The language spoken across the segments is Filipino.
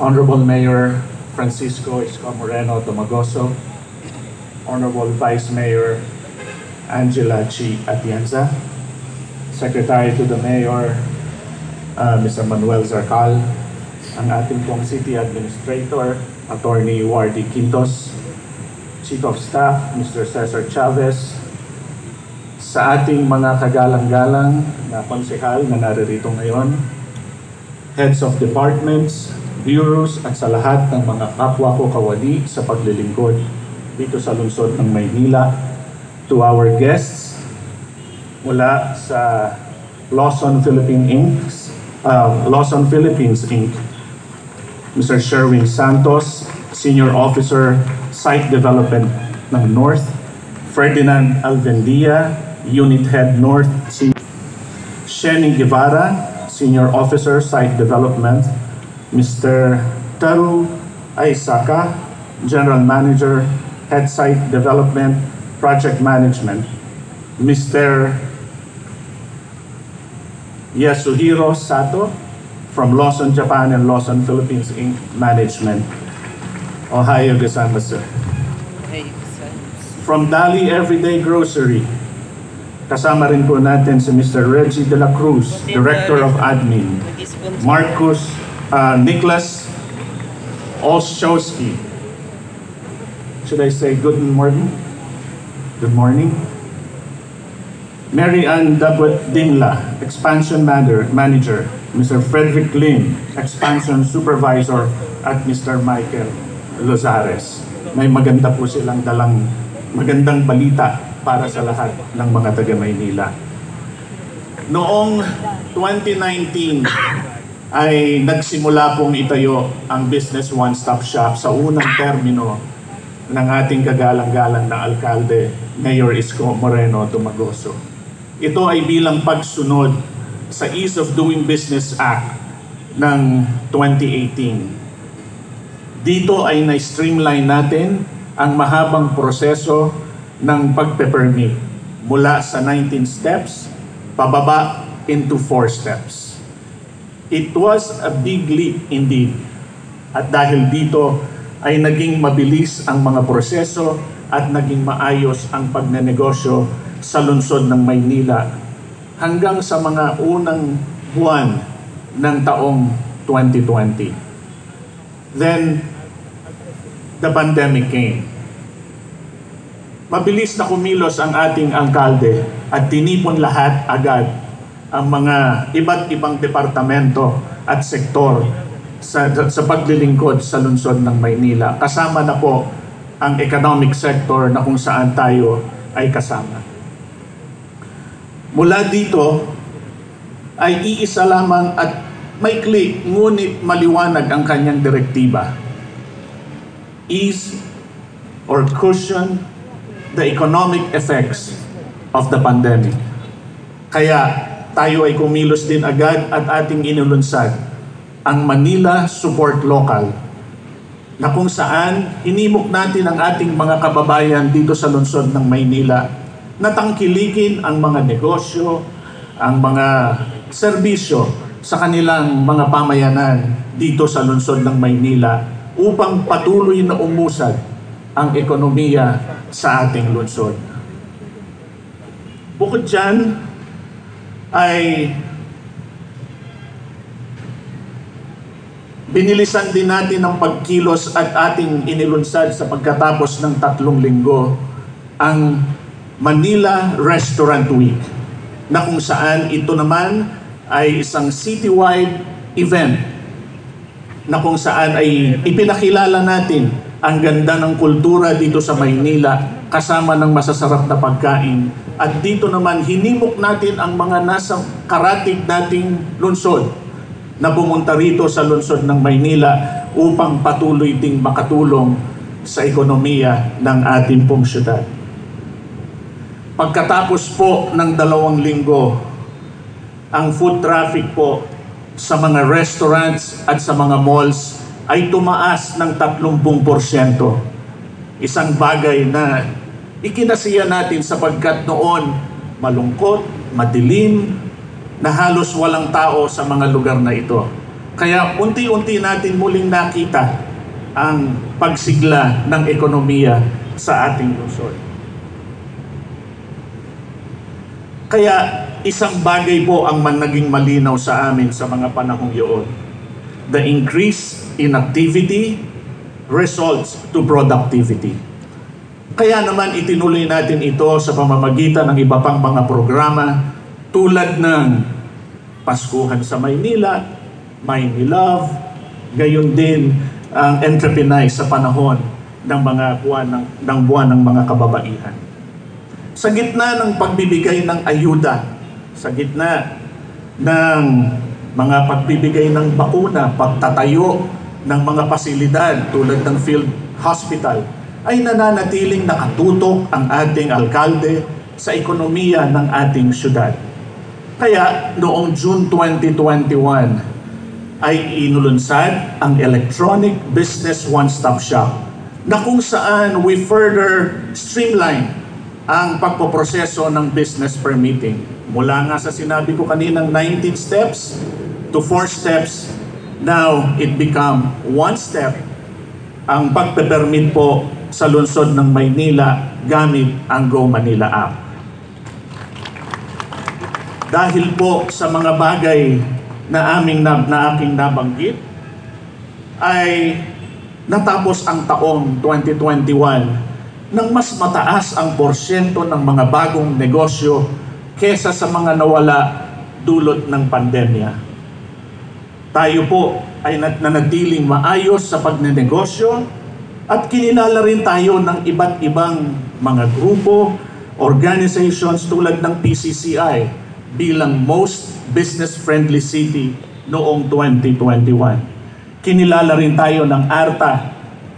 Honorable Mayor Francisco Isko Moreno Domagoso, Honorable Vice Mayor Angela Chi Atienza, Secretary to the Mayor Mr. Manuel Zarcal, ang ating pong City Administrator, Attorney Wardy Quintos, Chief of Staff, Mr. Cesar Chavez, sa ating mga kagalang-galang na konsehal na naririto ngayon, heads of departments, bureaus at sa lahat ng mga kapwa ko kawani sa paglilingkod dito sa lungsod ng Maynila, to our guests mula sa Lawson Philippines Inc., Mr. Sherwin Santos, Senior Officer, Site Development ng North, Ferdinand Alvendia, Unit Head North, Shenny Guevara, Senior Officer, Site Development, Mr. Teru Aisaka, General Manager, Head Site Development, Project Management, Mr. Yasuhiro Sato from Lawson Japan and Lawson Philippines Inc. Management. Ohio gozaimasu. From Dali Everyday Grocery, kasama rin po natin si Mr. Reggie De La Cruz, Director of Admin, Nicholas Olszewski. Should I say good morning? Good morning. Mary Ann Dabut Dingla, Expansion Manager, Mr. Frederick Lim, Expansion Supervisor, at Mr. Michael Lozares. May maganda po silang dalang magandang balita para sa lahat ng mga taga-Maynila. Noong 2019 ay nagsimula pong itayo ang Business One-Stop Shop sa unang termino ng ating kagalang-galang na alkalde, Mayor Isko Moreno Domagoso. Ito ay bilang pagsunod sa Ease of Doing Business Act ng 2018. Dito ay na-streamline natin ang mahabang proseso ng pagpe-permit mula sa 19 steps pababa into 4 steps. It was a big leap indeed. At dahil dito ay naging mabilis ang mga proseso at naging maayos ang pagnenegosyo sa lungsod ng Maynila hanggang sa mga unang buwan ng taong 2020. Then, the pandemic came. Mabilis na kumilos ang ating alkalde at tinipon lahat agad ang mga iba't ibang departamento at sektor sa paglilingkod sa lungsod ng Maynila. Kasama na po ang economic sector na kung saan tayo ay kasama. Mula dito ay iisa lamang at maikli ngunit maliwanag ang kanyang direktiba. Ease or cushion the economic effects of the pandemic. Kaya tayo ay kumilos din agad at ating inulunsad ang Manila Support Local, na kung saan hinimok natin ang ating mga kababayan dito sa lungsod ng Maynila na tangkilikin ang mga negosyo, ang mga serbisyo sa kanilang mga pamayanan dito sa lungsod ng Maynila upang patuloy na umusad ang ekonomiya sa ating lungsod. Bukod dyan ay binilisan din natin ang pagkilos at ating inilunsad sa pagkatapos ng 3 linggo ang Manila Restaurant Week, na kung saan ito naman ay isang citywide event na kung saan ay ipinakilala natin ang ganda ng kultura dito sa Maynila kasama ng masasarap na pagkain. At dito naman hinimok natin ang mga nasa karatig nating lungsod na pumunta rito sa lungsod ng Maynila upang patuloy ding makatulong sa ekonomiya ng ating pong syudad. Pagkatapos po ng 2 linggo, ang food traffic po sa mga restaurants at sa mga malls ay tumaas ng 30%. Isang bagay na ikinasiya natin sapagkat noon malungkot, madilim, na halos walang tao sa mga lugar na ito. Kaya unti-unti natin muling nakita ang pagsigla ng ekonomiya sa ating lungsod. Kaya isang bagay po ang naging malinaw sa amin sa mga panahong iyon. The increase in activity results to productivity. Kaya naman itinuloy natin ito sa pamamagitan ng iba pang mga programa tulad ng Paskuhan sa Maynila, Maynilove, gayon din ang Entrepreneur sa panahon ng mga buwan ng mga kababaihan. Sa gitna ng pagbibigay ng ayuda, sa gitna ng mga pagbibigay ng bakuna, pagtatayo ng mga pasilidad tulad ng field hospital, ay nananatiling nakatutok ang ating alkalde sa ekonomiya ng ating syudad. Kaya noong June 2021 ay inulunsad ang Electronic Business One-Stop Shop na kung saan we further streamline ang pagpoproseso ng business permitting. Mula nga sa sinabi ko kaninang 19 steps to 4 steps, now it become 1 step ang pagpe-permit po sa lungsod ng Maynila gamit ang Go Manila app. Dahil po sa mga bagay na aking nabanggit, ay natapos ang taong 2021 nang mas mataas ang porsyento ng mga bagong negosyo kesa sa mga nawala dulot ng pandemya. Tayo po ay nanatiling maayos sa pagnenegosyo at kinilala rin tayo ng iba't ibang mga grupo, organizations tulad ng PCCI bilang most business-friendly city noong 2021. Kinilala rin tayo ng ARTA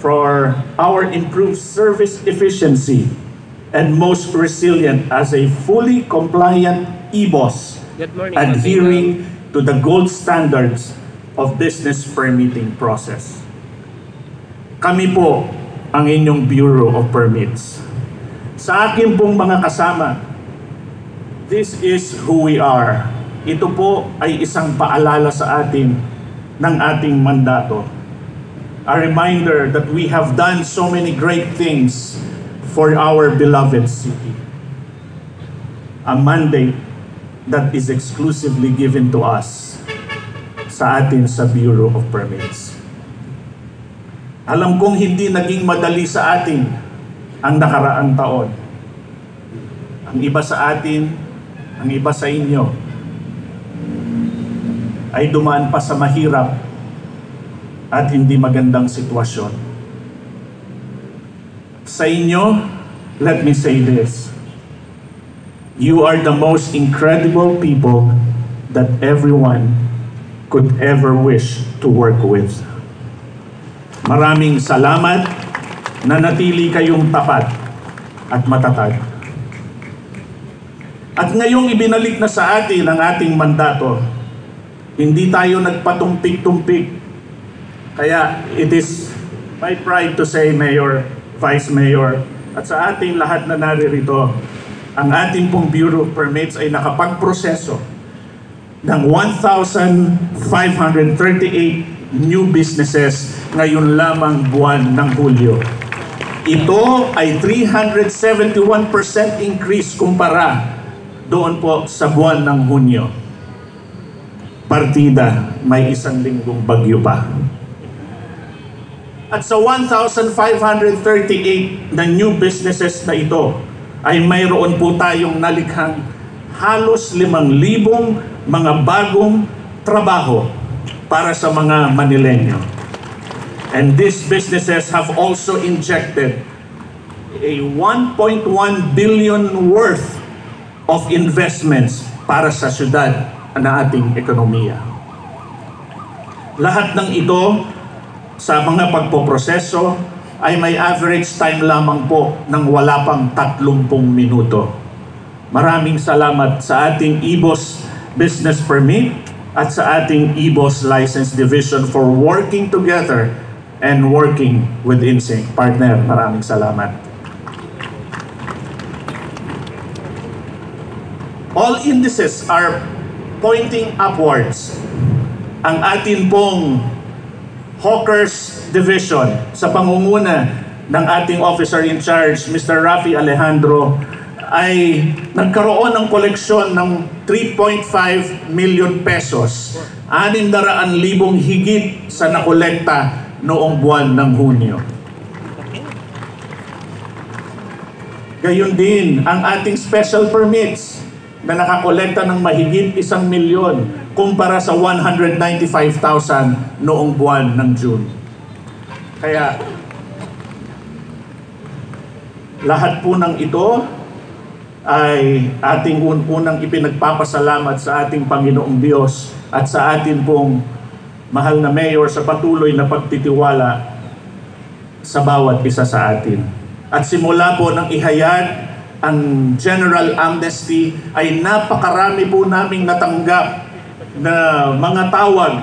for our improved service efficiency and most resilient as a fully compliant e-boss, adhering to the gold standards of business permitting process. Kami po ang inyong Bureau of Permits. Sa akin pong mga kasama, this is who we are. Ito po ay isang paalala sa atin ng ating mandato. A reminder that we have done so many great things for our beloved city. A mandate that is exclusively given to us sa atin sa Bureau of Permits. Alam kong hindi naging madali sa atin ang nakaraang taon. Ang iba sa atin, ang iba sa inyo, ay dumaan pa sa mahirap at hindi magandang sitwasyon. Sa inyo, let me say this. You are the most incredible people that everyone could ever wish to work with. Maraming salamat na natili kayong tapat at matatag. At ngayong ibinalik na sa atin ang ating mandato, hindi tayo nagpatumpik-tumpik. Kaya it is my pride to say, Mayor, Vice Mayor, at sa ating lahat na naririto, ang ating pong Bureau of Permits ay nakapagproseso ng 1,538 new businesses ngayon lamang buwan ng Hulyo. Ito ay 371% increase kumpara doon po sa buwan ng Hunyo. Partida, may 1 linggong bagyo pa. At sa 1,538 na new businesses na ito, ay mayroon po tayong nalikhang halos 5,000 mga bagong trabaho para sa mga Manileño. And these businesses have also injected a 1.1 billion worth of investments para sa syudad na ating ekonomiya. Lahat ng ito sa mga pagpoproseso ay may average time lamang po ng wala pang 30 minuto. Maraming salamat sa ating e-boss business permit at sa ating e-boss license division for working together and working with INSYNC. Partner, maraming salamat. All indices are pointing upwards. ang atin pong Hawkers Division sa pangunguna ng ating officer in charge, Mr. Rafi Alejandro, ay nagkaroon ng koleksyon ng 3.5 million pesos, 600,000 higit sa nakolekta noong buwan ng Hunyo. Gayon din ang ating special permits na nakakolekta ng mahigit 1 milyon kumpara sa 195,000 noong buwan ng June. Kaya lahat po ng ito ay ating unang ipinagpapasalamat sa ating Panginoong Diyos at sa atin pong mahal na Mayor sa patuloy na pagtitiwala sa bawat isa sa atin. At simula po ng ihayag ang General Amnesty ay napakarami po naming natanggap na mga tawag,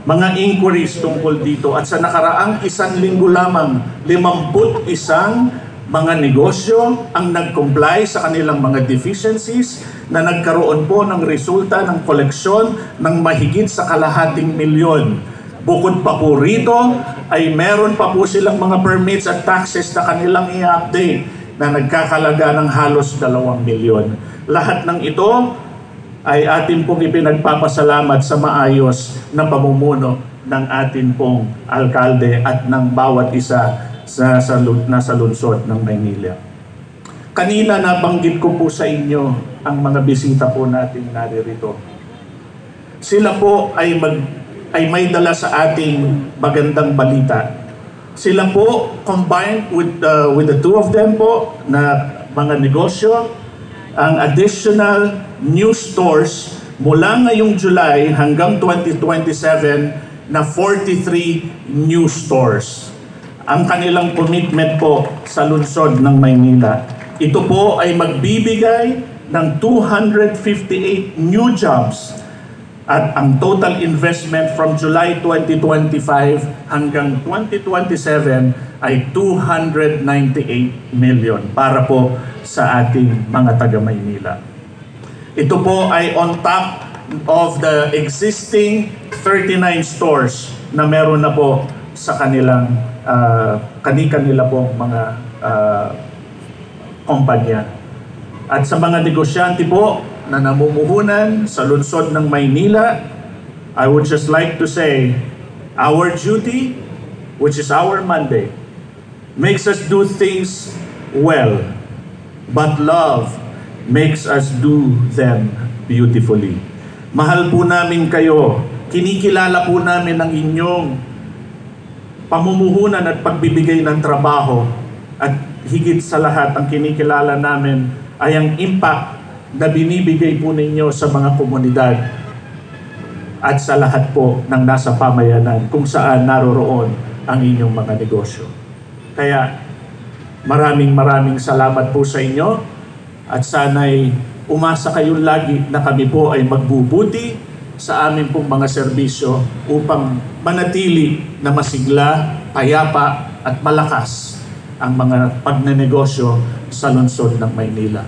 mga inquiries tungkol dito. At sa nakaraang 1 linggo lamang, 51 mga negosyo ang nag-comply sa kanilang mga deficiencies na nagkaroon po ng resulta ng koleksyon ng mahigit sa 250 milyon. Bukod pa po rito ay meron pa po silang mga permits at taxes na kanilang i-update na nagkakalaga ng halos 2 milyon. Lahat ng ito ay atin pong ipinagpapasalamat sa maayos na pamumuno ng atin pong alkalde at ng bawat isa nasa lungsod ng Maynila. Kanina nabanggit ko po sa inyo ang mga bisita po natin naririto. Sila po ay may dala sa ating magandang balita. Sila po combined with the two of them po na mga negosyo, ang additional new stores mula ngayong July hanggang 2027 na 43 new stores. Ang kanilang commitment po sa lungsod ng Maynila. Ito po ay magbibigay ng 258 new jobs at ang total investment from July 2025 hanggang 2027 ay 298 million para po sa ating mga taga-Maynila. Ito po ay on top of the existing 39 stores na meron na po sa kanilang kanila pong mga kumpanya. At sa mga negosyante po na namumuhunan sa lungsod ng Maynila, I would just like to say, our duty, which is our mandate, makes us do things well, but love makes us do them beautifully. Mahal po namin kayo, kinikilala po namin ang inyong pamumuhunan at pagbibigay ng trabaho, at higit sa lahat ang kinikilala namin ay ang impact na binibigay po ninyo sa mga komunidad at sa lahat po ng nasa pamayanan kung saan naroroon ang inyong mga negosyo. Kaya maraming salamat po sa inyo at sana'y umasa kayong lagi na kami po ay magbubuti sa amin pong mga serbisyo upang manatili na masigla, payapa at malakas ang mga pagnenegosyo sa lungsod ng Maynila.